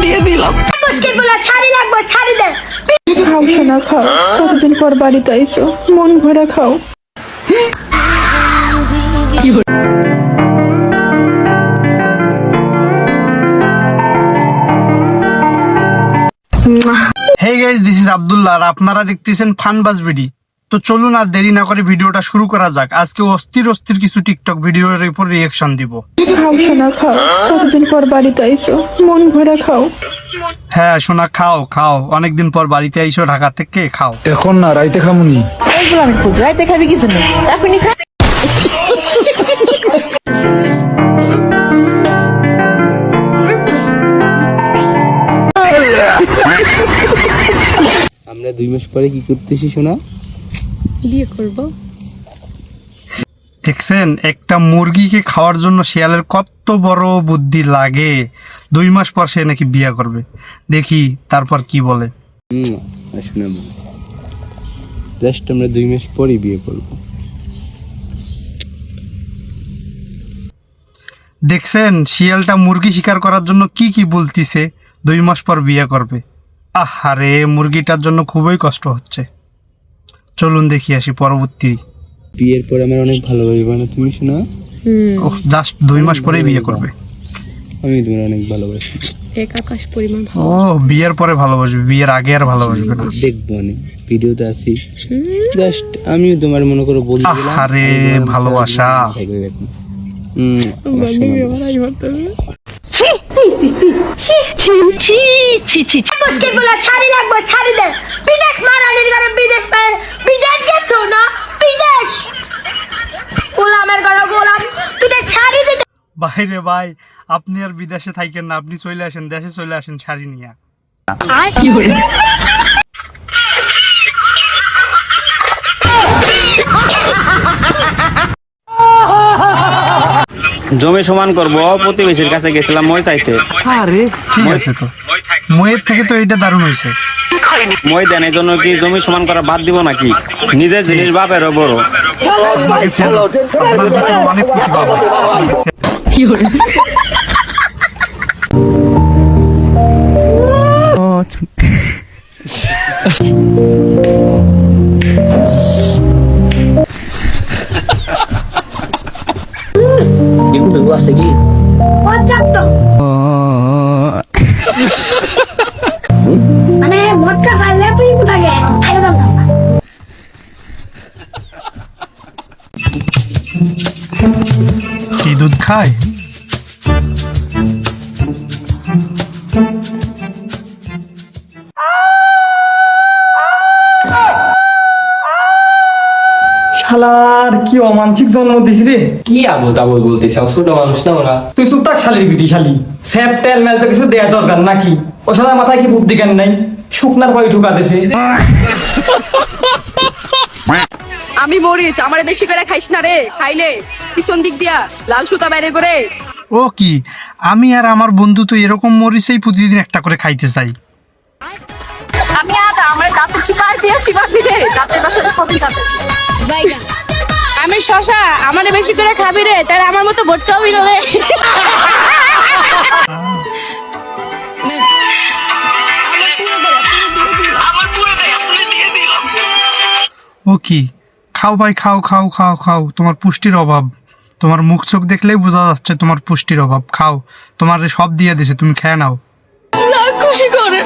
দিয়ে দিলাম। শাড়ি লাগবে, শাড়ি দে। খাও সোনা খাও, কতদিন পর বাড়িতে আইসো, মন ভরে খাও। Hey guys, this is Abdullah আর আপনারা দেখতেছেন ফানবাজ ভিডি। তো চলুন আর দেরি না করে ভিডিওটা শুরু করা যাক। আজকে অস্থির কিছু টিকটক ভিডিওর উপর রিঅ্যাকশন দিব। খাও সোনা খাও, কতদিন পর বাড়িতে আইসো, মন ভরে খাও। হ্যাঁ সোনা খাও খাও, অনেকদিন পর বাড়িতে আইসো ঢাকা থেকে, খাও। এখন না, রাইতে খামুনি। এইগুলো আমি খুঁজ, রাইতে খাবি কিছু নেই, এখনই খা। আমরা 2 মাস পরে কি করতেছি শোনা? বিয়ে করব। দেখছেন একটা মুরগিকে খাওয়ার জন্য শিয়ালের কত বড় বুদ্ধি লাগে। 2 মাস পর সে নাকি বিয়ে করবে। দেখি তারপর কি বলে। শোনা জাস্ট আমরা 2 মাস পরেই বিয়ে করব। দেখছেন শিয়ালটা মুরগি শিকার করার জন্য কি বলতিছে, 2 মাস পর বিয়ে করবে। আহারে মুরগিটার জন্য খুবই কষ্ট হচ্ছে। চলুন দেখি আসি পরবর্তী। বিয়ের পর আমার অনেক ভালোবাসবে না তুমি শোনা? জাস্ট 2 মাস পরেই বিয়ে করবে। আমি তোমার অনেক ভালোবাসি। এক আকাশ পরিমাণ ও বিয়ের পরে ভালোবাসবে, বিয়ের আগে আর ভালোবাসবে না। দেখবো অনেক ভিডিওতে আছি, জাস্ট আমিও তোমার মনে করো বলি দিলাম। আহারে ভালোবাসা। শাড়ি লাগবে, শাড়ি দে। বিদেশ মারানির ঘরে বিদেশ গেছো না? বিদেশ গোলামের ঘরে গোলাম, তুই শাড়ি দিতে। বাইরে ভাই, আপনি আর বিদেশে থাকেন না, আপনি চলে আসেন, দেশে চলে আসেন শাড়ি নিয়ে। জমি সমান করবো, প্রতিবেশীর কাছে গেছিলাম মই চাইতে। আরে ঠিক আছে, তো ময়ের থেকে তো এটা দারুণ হয়েছে। মই দেন, এই জন্য কি জমি সমান করা বাদ দিব নাকি? নিজের জিনিস বাপেরও বড়। আপনার ভিতরে অনেক প্রতিভা। মানে মটকা খাইলে তুই কোথায় গে? আগে জানতাম না। কি দুধ খায়? শালার কি অমানসিক জন্ম দিস রে। কি আবল তাবল বলতেছ? ছোট মানুষ না ওরা। তুই চুপ থাক শালির বিটি শালি। স্যাপ তেল মেল তো কিছু দেয়া দরকার নাকি? ও শালার মাথায় কি বুদ্ধি জ্ঞান নাই? শুকনার পরে ঢুকা দিছে। আমি মরিচ, আমারে বেশি করে খাইস না রে, খাইলে পিছন দিক দিয়া লাল সুতা বাইরে পড়ে। ও কি, আমি আর আমার বন্ধু তো এরকম মরিচই প্রতিদিন একটা করে খাইতে চাই। আমি আদা, আমার দাঁতের চিপায় দিয়েছি বাকি রে, দাঁতের বাসায় কবে যাবে? আমি শশা, আমারে বেশি করে খাবি রে, তাহলে আমার মতো ভটকা হবি না রে। ও কি, খাও ভাই খাও খাও খাও খাও, তোমার পুষ্টির অভাব। তোমার মুখ চোখ দেখলেই বোঝা যাচ্ছে তোমার পুষ্টির অভাব। খাও, তোমার সব দিয়ে দিছে, তুমি খেয়ে নাও। খুশি করে